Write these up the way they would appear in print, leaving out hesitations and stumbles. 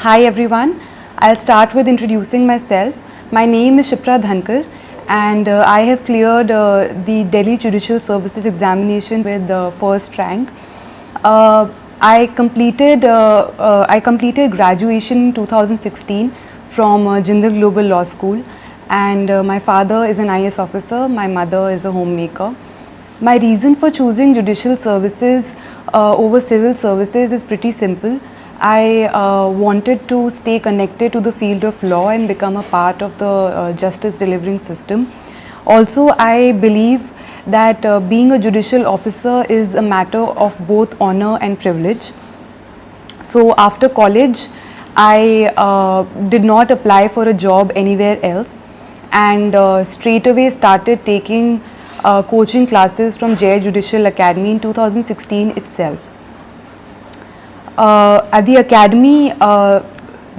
Hi everyone, I'll start with introducing myself. My name is Shipra Dhankar and I have cleared the Delhi Judicial Services examination with the first rank. I completed graduation in 2016 from Jindal Global Law School, and my father is an IAS officer, my mother is a homemaker. My reason for choosing judicial services over civil services is pretty simple. I wanted to stay connected to the field of law and become a part of the justice delivering system. Also, I believe that being a judicial officer is a matter of both honor and privilege. So after college, I did not apply for a job anywhere else, and straight away started taking coaching classes from Judicial Academy in 2016 itself. At the academy,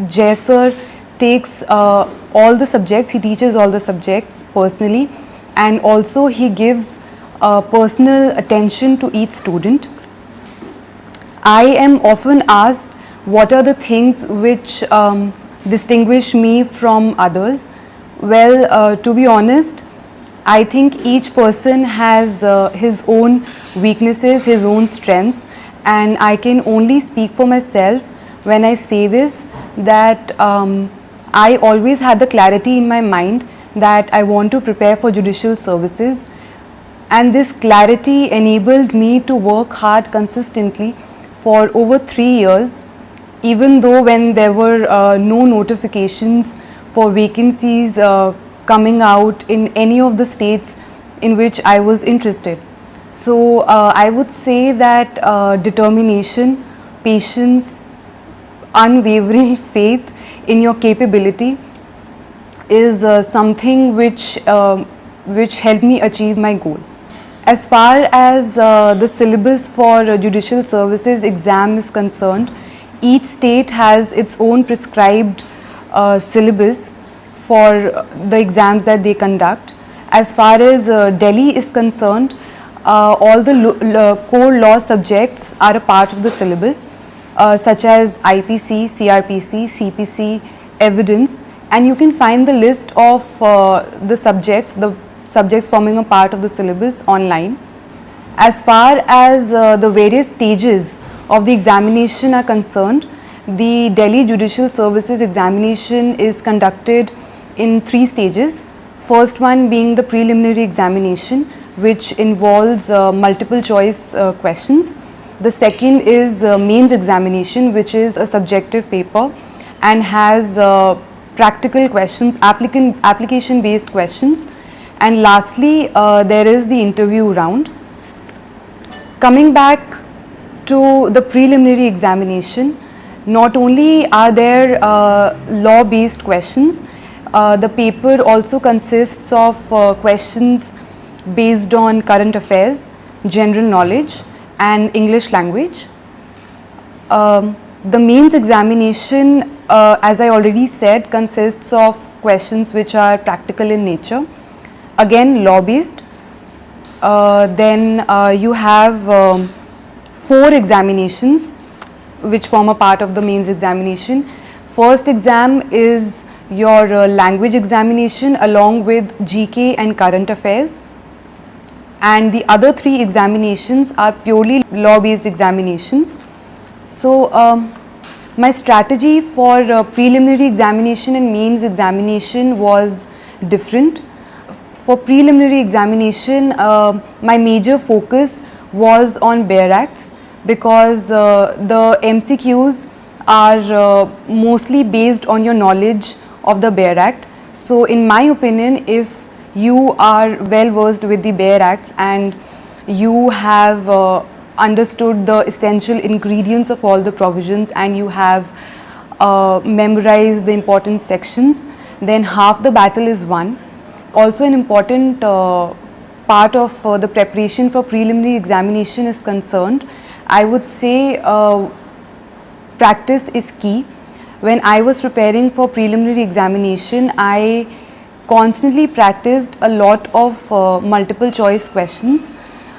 Jay sir takes all the subjects, he teaches all the subjects personally, and also he gives personal attention to each student. I am often asked what are the things which distinguish me from others. Well, to be honest, I think each person has his own weaknesses, his own strengths, and I can only speak for myself when I say this, that I always had the clarity in my mind that I want to prepare for judicial services, and this clarity enabled me to work hard consistently for over 3 years, even though when there were no notifications for vacancies coming out in any of the states in which I was interested. So I would say that determination, patience, unwavering faith in your capability is something which helped me achieve my goal. As far as the syllabus for judicial services exam is concerned, each state has its own prescribed syllabus for the exams that they conduct. As far as Delhi is concerned, all the core law subjects are a part of the syllabus, such as IPC, CRPC, CPC, evidence, and you can find the list of the subjects forming a part of the syllabus online. As far as the various stages of the examination are concerned, the Delhi Judicial Services examination is conducted in 3 stages. First one being the preliminary examination, which involves multiple choice questions. The second is mains examination, which is a subjective paper and has practical questions, application based questions, and lastly there is the interview round. Coming back to the preliminary examination, not only are there law based questions, the paper also consists of questions based on current affairs, general knowledge, and English language. The mains examination, as I already said, consists of questions which are practical in nature, again law based. Then you have 4 examinations which form a part of the mains examination. First exam is your language examination along with GK and current affairs, and the other 3 examinations are purely law based examinations. So my strategy for preliminary examination and mains examination was different. For preliminary examination, my major focus was on bare acts, because the MCQs are mostly based on your knowledge of the bare act. So in my opinion, if you are well versed with the bare acts and you have understood the essential ingredients of all the provisions and you have memorized the important sections, then half the battle is won. Also, an important part of the preparation for preliminary examination is concerned, I would say practice is key. When I was preparing for preliminary examination, I constantly practiced a lot of multiple choice questions.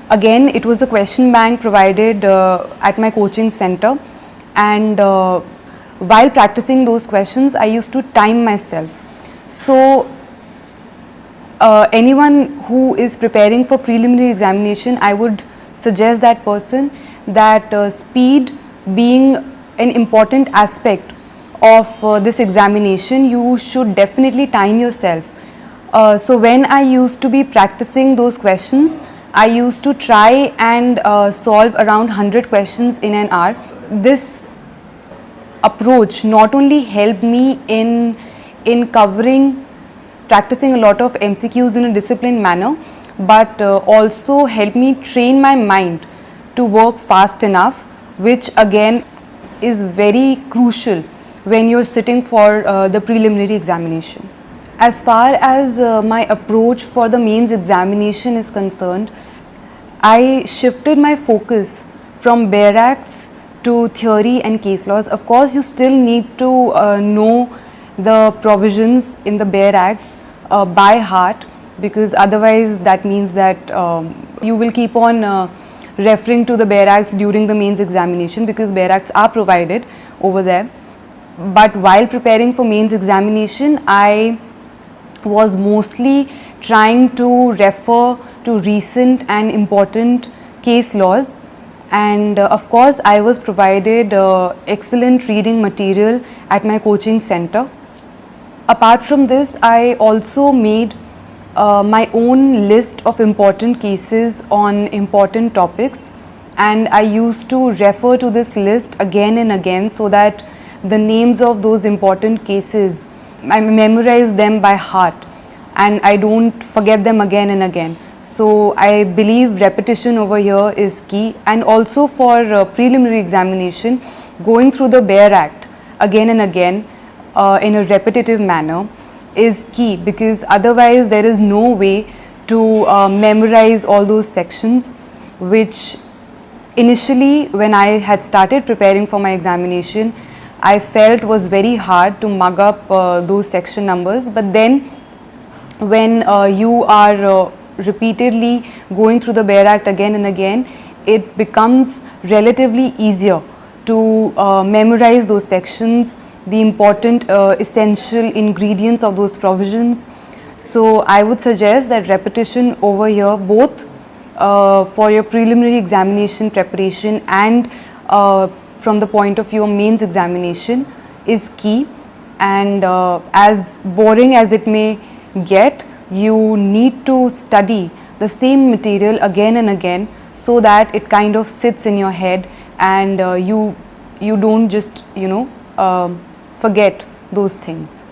Again, it was a question bank provided at my coaching center, and while practicing those questions, I used to time myself. So anyone who is preparing for preliminary examination, I would suggest that person that speed being an important aspect of this examination, you should definitely time yourself. So when I used to be practicing those questions, I used to try and solve around 100 questions in an hour. This approach not only helped me in covering, practicing a lot of MCQs in a disciplined manner, but also helped me train my mind to work fast enough, which again is very crucial when you're sitting for the preliminary examination. As far as my approach for the mains examination is concerned, I shifted my focus from bare acts to theory and case laws. Of course, you still need to know the provisions in the bare acts by heart, because otherwise that means that you will keep on referring to the bare acts during the mains examination, because bare acts are provided over there. But while preparing for mains examination, I was mostly trying to refer to recent and important case laws, and of course I was provided excellent reading material at my coaching center. Apart from this, I also made my own list of important cases on important topics, and I used to refer to this list again and again, so that the names of those important cases, I memorize them by heart and I don't forget them again and again. So I believe repetition over here is key, and also for preliminary examination, going through the bare act again and again in a repetitive manner is key, because otherwise there is no way to memorize all those sections, which initially when I had started preparing for my examination, I felt was very hard to mug up those section numbers. But then when you are repeatedly going through the bare act again and again, it becomes relatively easier to memorize those sections, the important essential ingredients of those provisions. So I would suggest that repetition over here, both for your preliminary examination preparation and from the point of view of mains examination, is key. And as boring as it may get, you need to study the same material again and again, so that it kind of sits in your head, and you don't just forget those things.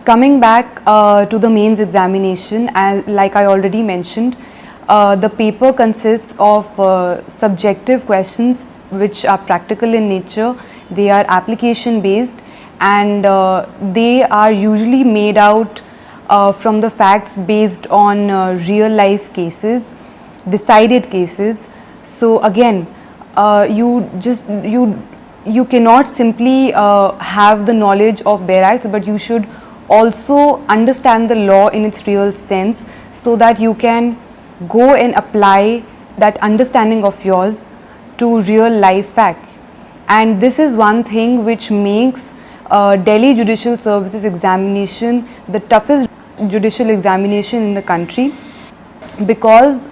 Coming back to the mains examination, and like I already mentioned, the paper consists of subjective questions which are practical in nature. They are application based, and they are usually made out from the facts based on real life cases, decided cases. So again, you cannot simply have the knowledge of bare acts, but you should also understand the law in its real sense, so that you can go and apply that understanding of yours to real life facts. And this is one thing which makes Delhi Judicial Services examination the toughest judicial examination in the country, because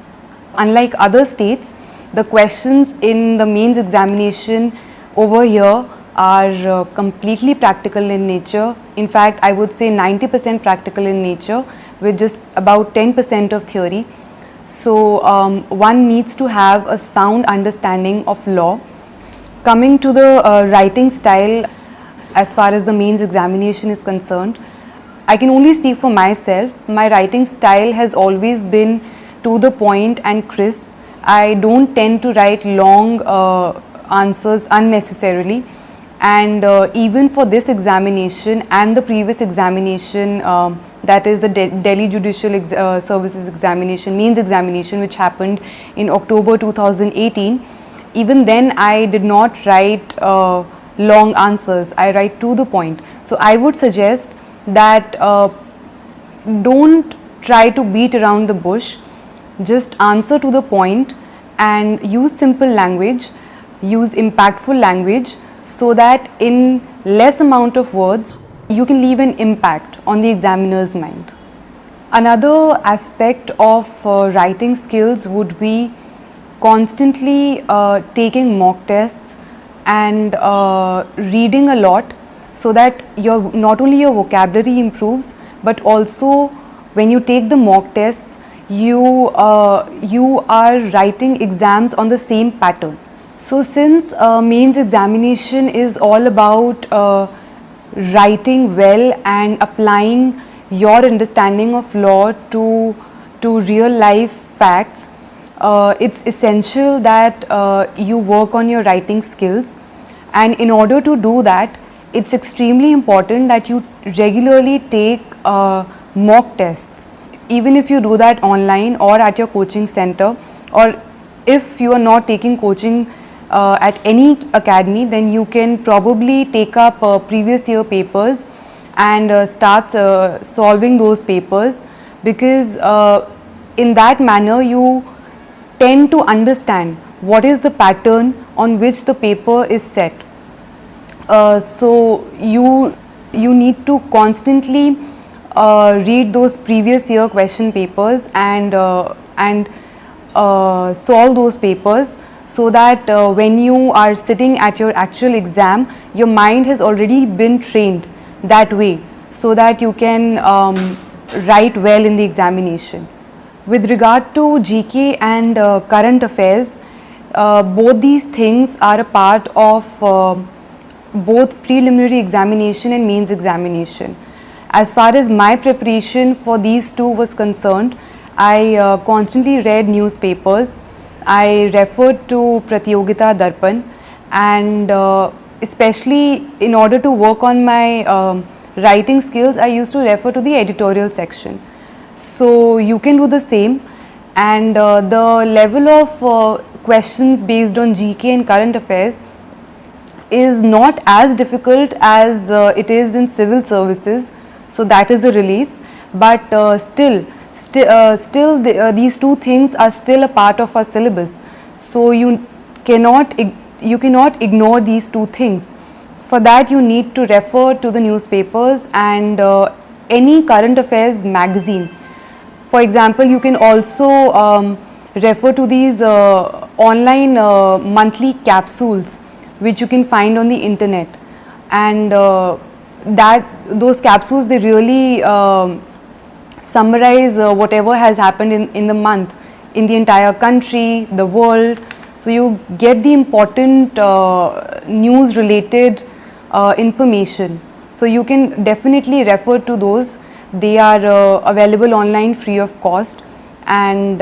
unlike other states, the questions in the mains examination over here are completely practical in nature. In fact, I would say 90% practical in nature, with just about 10% of theory. So one needs to have a sound understanding of law. Coming to the writing style, as far as the mains examination is concerned, I can only speak for myself. My writing style has always been to the point and crisp. I don't tend to write long answers unnecessarily, and even for this examination and the previous examination, that is the Delhi Judicial Services examination, mains examination, which happened in October 2018, even then I did not write long answers. I write to the point. So I would suggest that don't try to beat around the bush, just answer to the point and use simple language, use impactful language, so that in less amount of words you can leave an impact on the examiner's mind. Another aspect of writing skills would be constantly taking mock tests and reading a lot, so that not only your vocabulary improves, but also when you take the mock tests, you are writing exams on the same pattern. So since mains examination is all about writing well and applying your understanding of law to real life facts, it's essential that you work on your writing skills, and in order to do that, it's extremely important that you regularly take mock tests. Even if you do that online or at your coaching center, or if you are not taking coaching at any academy, then you can probably take up previous year papers and start solving those papers, because in that manner you tend to understand what is the pattern on which the paper is set. So you need to constantly read those previous year question papers and solve those papers, so that when you are sitting at your actual exam, your mind has already been trained that way, so that you can write well in the examination. With regard to GK and current affairs, both these things are a part of both preliminary examination and mains examination. As far as my preparation for these two was concerned, I constantly read newspapers. I referred to Pratyogita Darpan, and especially in order to work on my writing skills, I used to refer to the editorial section. So you can do the same, and the level of questions based on GK and current affairs is not as difficult as it is in civil services, so that is a relief. But still these two things are still a part of our syllabus, so you cannot ignore these two things. For that, you need to refer to the newspapers and any current affairs magazine. For example, you can also refer to these online monthly capsules which you can find on the internet, and those capsules, they really summarize whatever has happened in the month, in the entire country, the world. So you get the important news related information. So you can definitely refer to those. They are available online free of cost, and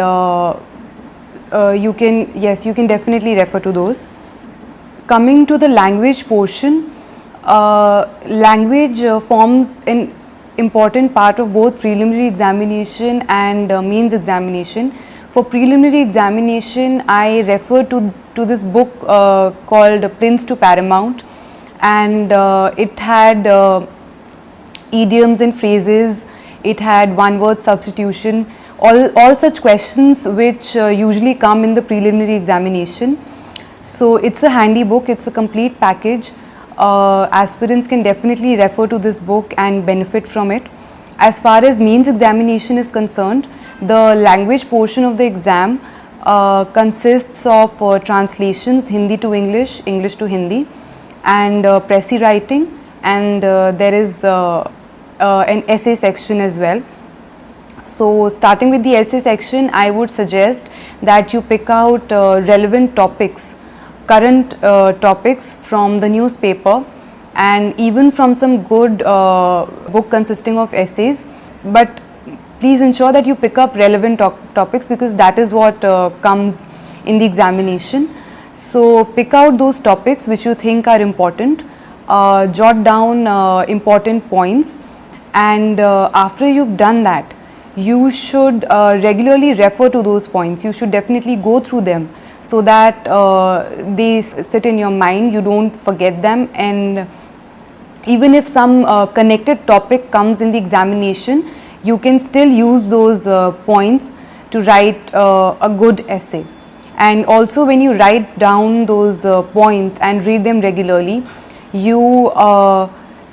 you can definitely refer to those. Coming to the language portion, language forms an important part of both preliminary examination and mains examination. For preliminary examination, I refer to this book called Prince to Paramount, and it had idioms and phrases, it had one word substitution, all such questions which usually come in the preliminary examination. So it's a handy book, it's a complete package. Aspirants can definitely refer to this book and benefit from it. As far as mains examination is concerned, the language portion of the exam consists of translations, Hindi to English, English to Hindi, and pressy writing, and there is an essay section as well. So starting with the essay section, I would suggest that you pick out relevant topics, current topics from the newspaper, and even from some good book consisting of essays, but please ensure that you pick up relevant topics, because that is what comes in the examination. So pick out those topics which you think are important, jot down important points, and after you've done that, you should regularly refer to those points. You should definitely go through them, so that they sit in your mind, you don't forget them, and even if some connected topic comes in the examination, you can still use those points to write a good essay. And also, when you write down those points and read them regularly, you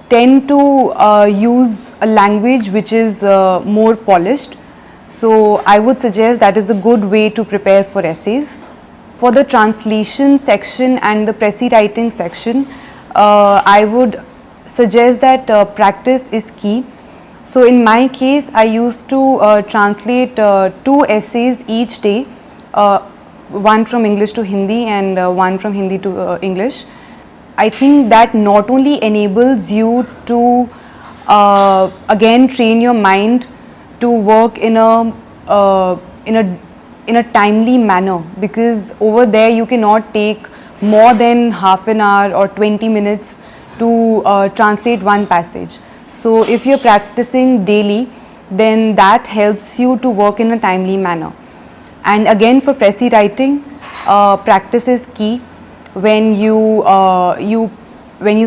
tend to use a language which is more polished. So I would suggest that is a good way to prepare for essays. For the translation section and the Pressy writing section, I would suggest that practice is key. So in my case, I used to translate 2 essays each day, one from English to Hindi and one from Hindi to English. I think that not only enables you to again train your mind to work in a timely manner, because over there you cannot take more than half an hour or 20 minutes to translate one passage. So if you're practicing daily, then that helps you to work in a timely manner. And again, for Pressy writing, practice is key. When you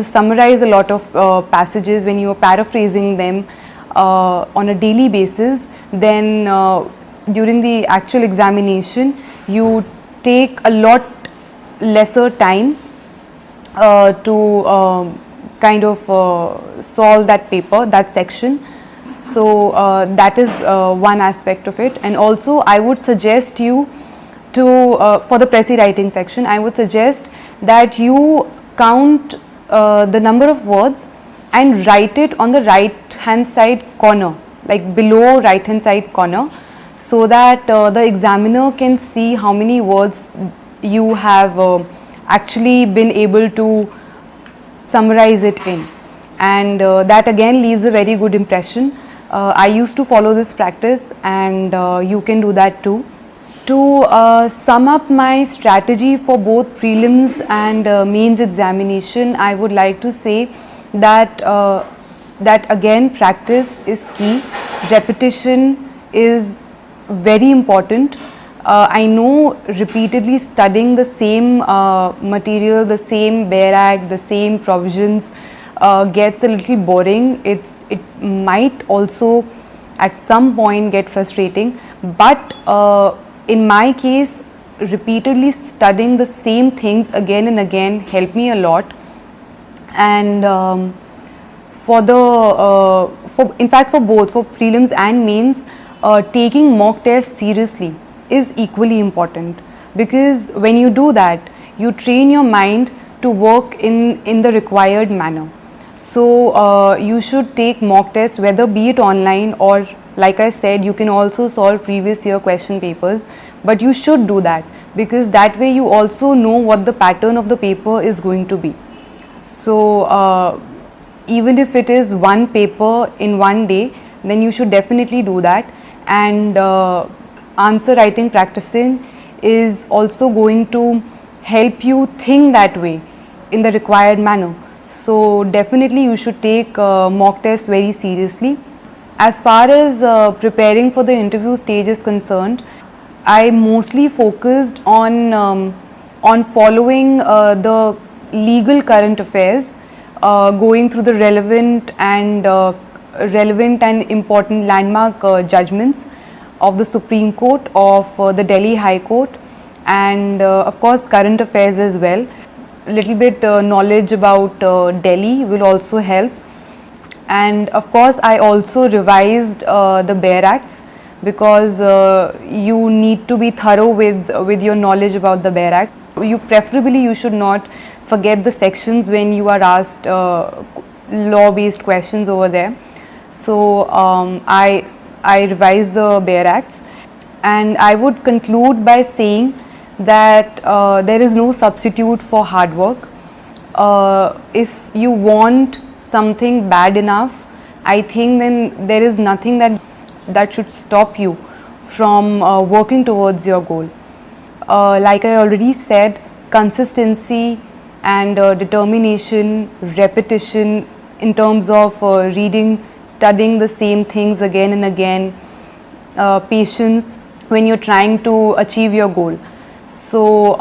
summarize a lot of passages, when you are paraphrasing them on a daily basis, then during the actual examination you take a lot lesser time to kind of solve that paper, that section. So that is one aspect of it. And also I would suggest you to for the Pressy writing section, I would suggest that you count the number of words and write it on the right hand side corner, like below right hand side corner, so that the examiner can see how many words you have actually been able to summarize it in, and that again leaves a very good impression. I used to follow this practice, and you can do that too. To sum up my strategy for both prelims and mains examination, I would like to say that that again practice is key. Repetition is very important. I know repeatedly studying the same material, the same bare act, the same provisions gets a little boring. It might also at some point get frustrating, but in my case, repeatedly studying the same things again and again helped me a lot. And in fact for both, for prelims and mains, taking mock tests seriously is equally important, because when you do that, you train your mind to work in the required manner. So you should take mock tests, whether be it online or, like I said, you can also solve previous year question papers, but you should do that, because that way you also know what the pattern of the paper is going to be. So even if it is one paper in one day, then you should definitely do that. And answer writing practicing is also going to help you think that way in the required manner. So definitely you should take mock tests very seriously. As far as preparing for the interview stage is concerned, I mostly focused on following the legal current affairs, going through the relevant and important landmark judgments of the Supreme Court, of the Delhi High Court, and of course current affairs as well. Little bit knowledge about Delhi will also help. And of course I also revised the bare acts, because you need to be thorough with your knowledge about the bare act. You should not forget the sections when you are asked law based questions over there. So I revised the bare acts, and I would conclude by saying that there is no substitute for hard work. If you want something bad enough, I think then there is nothing that should stop you from working towards your goal. Like I already said, consistency and determination, repetition in terms of reading, studying the same things again and again, patience when you're trying to achieve your goal. So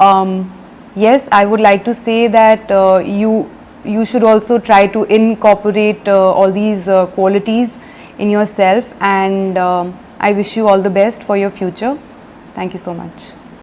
yes, I would like to say that you should also try to incorporate all these qualities in yourself, and I wish you all the best for your future. Thank you so much.